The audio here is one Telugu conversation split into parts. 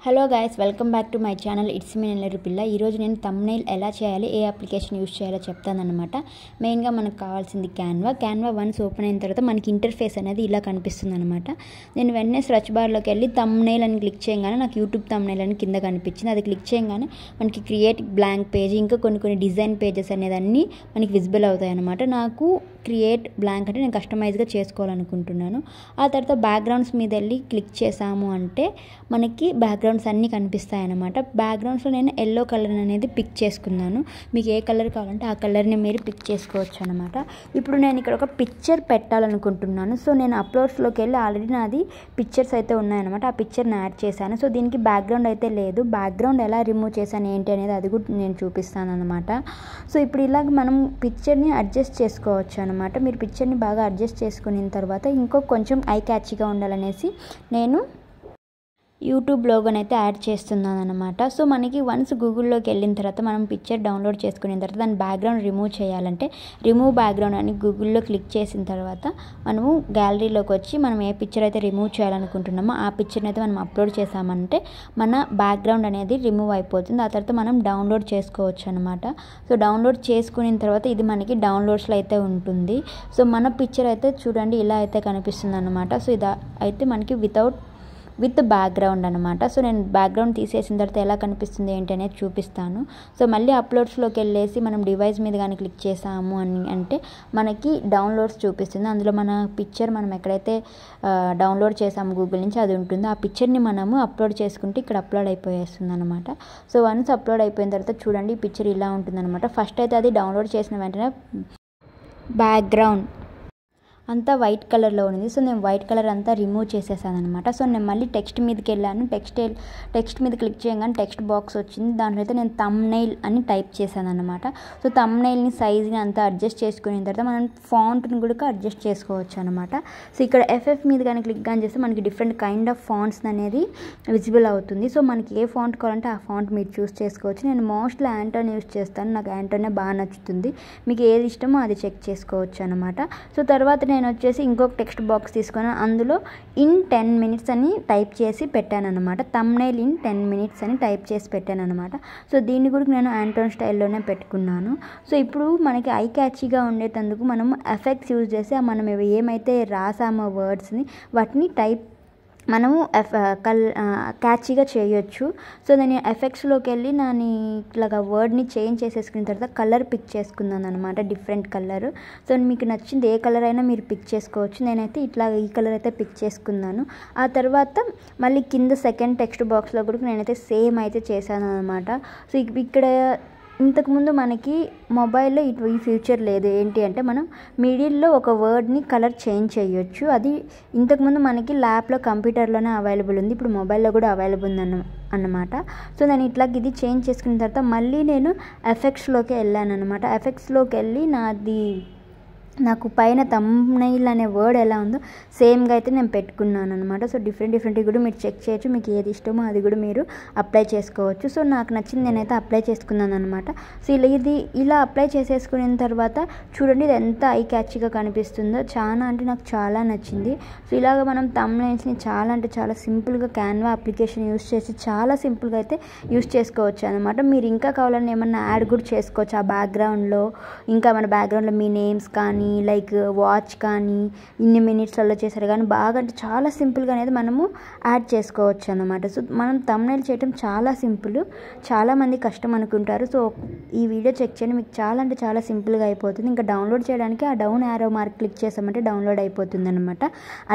Hello guys, welcome back to my channel. It's me Nellore పిల్ల. ఈరోజు నేను థంబ్నెయిల్ ఎలా చేయాలి, ఏ అప్లికేషన్ యూస్ చేయాలో చెప్తానన్నమాట. మెయిన్గా మనకు కావాల్సింది క్యాన్వా వన్స్ ఓపెన్ అయిన తర్వాత మనకి ఇంటర్ఫేస్ అనేది ఇలా కనిపిస్తుంది అనమాట. నేను వెంటనే సర్చ్ బార్లోకి వెళ్ళి థంబ్నెయిల్ అని క్లిక్ చేయగానే నాకు యూట్యూబ్ థంబ్నెయిల్ అని కింద కనిపించింది. అది క్లిక్ చేయగానే మనకి క్రియేట్ బ్లాంక్ పేజ్, ఇంకా కొన్ని డిజైన్ పేజెస్ అనేది అన్నీ మనకి విజిబుల్ అవుతాయి అనమాట. నాకు క్రియేట్ బ్లాంక్ అంటే నేను కస్టమైజ్గా చేసుకోవాలనుకుంటున్నాను. ఆ తర్వాత బ్యాక్గ్రౌండ్స్ మీద వెళ్ళి క్లిక్ చేసాము అంటే మనకి బ్యాక్గ్రౌండ్స్ అన్నీ కనిపిస్తాయి అన్నమాట. బ్యాక్గ్రౌండ్స్లో నేను ఎల్లో కలర్ అనేది పిక్ చేసుకున్నాను. మీకు ఏ కలర్ కావాలంటే ఆ కలర్ని మీరు పిక్ చేసుకోవచ్చు అనమాట. ఇప్పుడు నేను ఇక్కడ ఒక పిక్చర్ పెట్టాలనుకుంటున్నాను. సో నేను అప్లోడ్స్లోకి వెళ్ళి ఆల్రెడీ నాది పిక్చర్స్ అయితే ఉన్నాయన్నమాట. ఆ పిక్చర్ని యాడ్ చేశాను. సో దీనికి బ్యాక్గ్రౌండ్ అయితే లేదు. బ్యాక్గ్రౌండ్ ఎలా రిమూవ్ చేశాను ఏంటి అనేది అది కూడా నేను చూపిస్తాను అనమాట. సో ఇప్పుడు ఇలాగ మనం పిక్చర్ని అడ్జస్ట్ చేసుకోవచ్చు అనమాట. మీరు పిక్చర్ని బాగా అడ్జస్ట్ చేసుకున్న తర్వాత కొంచెం ఐ క్యాచీగా ఉండాలనేసి నేను యూట్యూబ్ లోగోని అయితే యాడ్ చేస్తున్నాను అనమాట. సో మనకి వన్స్ గూగుల్లోకి వెళ్ళిన తర్వాత మనం పిక్చర్ డౌన్లోడ్ చేసుకున్న తర్వాత దాని బ్యాక్గ్రౌండ్ రిమూవ్ చేయాలంటే రిమూవ్ బ్యాక్గ్రౌండ్ అని గూగుల్లో క్లిక్ చేసిన తర్వాత మనము గ్యాలరీలోకి వచ్చి మనం ఏ పిక్చర్ అయితే రిమూవ్ చేయాలనుకుంటున్నామో ఆ పిక్చర్ని అయితే మనం అప్లోడ్ చేసామంటే మన బ్యాక్గ్రౌండ్ అనేది రిమూవ్ అయిపోతుంది. ఆ తర్వాత మనం డౌన్లోడ్ చేసుకోవచ్చు అనమాట. సో డౌన్లోడ్ చేసుకున్న తర్వాత ఇది మనకి డౌన్లోడ్స్లో అయితే ఉంటుంది. సో మన పిక్చర్ అయితే చూడండి ఇలా అయితే కనిపిస్తుంది అనమాట. సో ఇది అయితే మనకి విత్ బ్యాక్గ్రౌండ్ అనమాట. సో నేను బ్యాక్గ్రౌండ్ తీసేసిన తర్వాత ఎలా కనిపిస్తుంది ఏంటి అనేది చూపిస్తాను. సో మళ్ళీ అప్లోడ్స్లోకి వెళ్ళేసి మనం డివైస్ మీద కానీ క్లిక్ చేసాము అని అంటే మనకి డౌన్లోడ్స్ చూపిస్తుంది. అందులో మన పిక్చర్ మనం ఎక్కడైతే డౌన్లోడ్ చేసాము గూగుల్ నుంచి అది ఉంటుంది. ఆ పిక్చర్ని మనము అప్లోడ్ చేసుకుంటే ఇక్కడ అప్లోడ్ అయిపోయేస్తుంది అనమాట. సో వన్స్ అప్లోడ్ అయిపోయిన తర్వాత చూడండి ఈ పిక్చర్ ఇలా ఉంటుందన్నమాట. ఫస్ట్ అయితే అది డౌన్లోడ్ చేసిన వెంటనే బ్యాక్గ్రౌండ్ అంతా వైట్ కలర్లో ఉంది. సో నేను వైట్ కలర్ అంతా రిమూవ్ చేసేసాను అనమాట. సో నేను మళ్ళీ టెక్స్ట్ మీదకి వెళ్ళాను. టెక్స్ట్ మీద క్లిక్ చేయగానే టెక్స్ట్ బాక్స్ వచ్చింది. దాంట్లో అయితే నేను థంబ్నెయిల్ అని టైప్ చేశాను అనమాట. సో థంబ్నెయిల్ని సైజ్ని అంతా అడ్జస్ట్ చేసుకున్న తర్వాత మనం ఫాంట్ని కూడా అడ్జస్ట్ చేసుకోవచ్చు అనమాట. సో ఇక్కడ ఎఫ్ఎఫ్ మీద కానీ క్లిక్ కానీ చేస్తే మనకి డిఫరెంట్ కైండ్ ఆఫ్ ఫాంట్స్ అనేది విజిబుల్ అవుతుంది. సో మనకి ఏ ఫాంట్ కావాలంటే ఆ ఫాంట్ మీరు చూస్ చేసుకోవచ్చు. నేను మోస్ట్లీ యాంటోన్ యూస్ చేస్తాను. నాకు యాంటోనే బాగా నచ్చుతుంది. మీకు ఏది ఇష్టమో అది చెక్ చేసుకోవచ్చు అనమాట. సో తర్వాత నేను వచ్చేసి ఇంకొక టెక్స్ట్ బాక్స్ తీసుకొని అందులో ఇన్ 10 minutes అని టైప్ చేసి పెట్టాను అనమాట. థంబ్నెయిల్ ఇన్ 10 minutes అని టైప్ చేసి పెట్టాను అనమాట. సో దీన్ని కూడా నేను యాంటోన్ స్టైల్లోనే పెట్టుకున్నాను. సో ఇప్పుడు మనకి ఐ క్యాచీగా ఉండేటందుకు మనం ఎఫెక్ట్స్ యూజ్ చేసి మనం ఏమైతే రాసామో వర్డ్స్ని వాటిని మనము క్యాచీగా చేయొచ్చు. సో నేను ఎఫెక్ట్స్లోకి వెళ్ళి నేను ఇట్లాగా వర్డ్ని చేంజ్ చేసేసుకున్న తర్వాత కలర్ పిక్ చేసుకున్నాను అనమాట. Different colour. సో మీకు నచ్చింది ఏ కలర్ అయినా మీరు పిక్ చేసుకోవచ్చు. నేనైతే ఇట్లా ఈ కలర్ అయితే పిక్ చేసుకున్నాను. ఆ తర్వాత మళ్ళీ కింద సెకండ్ టెక్స్ట్ బాక్స్లో కూడా నేనైతే సేమ్ అయితే చేశాను అనమాట. సో ఇక్కడ ఇంతకుముందు మనకి మొబైల్లో ఈ ఫ్యూచర్ లేదు. ఏంటి అంటే మనం మిడిల్లో ఒక వర్డ్ని కలర్ చేంజ్ చేయొచ్చు. అది ఇంతకుముందు మనకి ల్యాప్లో కంప్యూటర్లోనే అవైలబుల్ ఉంది. ఇప్పుడు మొబైల్లో కూడా అవైలబుల్ ఉంది అన్నమాట. సో నేను ఇట్లా ఇది చేంజ్ చేసుకున్న తర్వాత మళ్ళీ నేను ఎఫెక్ట్స్లోకి వెళ్ళాను అనమాట. ఎఫెక్ట్స్లోకి వెళ్ళి నాకు పైన థంబ్నెయిల్ అనే వర్డ్ ఎలా ఉందో సేమ్గా అయితే నేను పెట్టుకున్నాను అనమాట. సో డిఫరెంట్ కూడా మీరు చెక్ చేయొచ్చు. మీకు ఏది ఇష్టమో అది కూడా మీరు అప్లై చేసుకోవచ్చు. సో నాకు నచ్చింది నేనైతే అప్లై చేసుకున్నాను అనమాట. సో ఇలా అప్లై చేసేసుకున్న తర్వాత చూడండి ఇది ఎంత ఐ క్యాచీగా కనిపిస్తుందో. నాకు చాలా నచ్చింది. సో ఇలాగ మనం థంబ్నెయిల్స్ని చాలా సింపుల్గా క్యాన్వా అప్లికేషన్ యూస్ చేసి చాలా సింపుల్గా అయితే యూస్ చేసుకోవచ్చు అనమాట. మీరు ఇంకా కావాలని ఏమన్నా యాడ్ కూడా చేసుకోవచ్చు ఆ బ్యాక్గ్రౌండ్లో. ఇంకా మన బ్యాక్గ్రౌండ్లో మీ నేమ్స్ కానీ లైక్ వాచ్ కానీ ఇన్ని మినిట్స్లలో చేశారు కానీ బాగా అంటే చాలా సింపుల్గా అనేది మనము యాడ్ చేసుకోవచ్చు అనమాట. సో మనం థంబ్నెయిల్ చేయడం చాలా సింపుల్. చాలామంది కష్టం అనుకుంటారు. సో ఈ వీడియో చెక్ చేయండి. మీకు చాలా సింపుల్గా అయిపోతుంది. ఇంకా డౌన్లోడ్ చేయడానికి ఆ డౌన్ యారో మార్క్ క్లిక్ చేసామంటే డౌన్లోడ్ అయిపోతుంది అనమాట.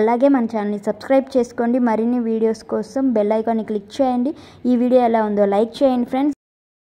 అలాగే మన ఛానల్ని సబ్స్క్రైబ్ చేసుకోండి. మరిన్ని వీడియోస్ కోసం బెల్ ఐకాన్ని క్లిక్ చేయండి. ఈ వీడియో ఎలా ఉందో లైక్ చేయండి ఫ్రెండ్స్.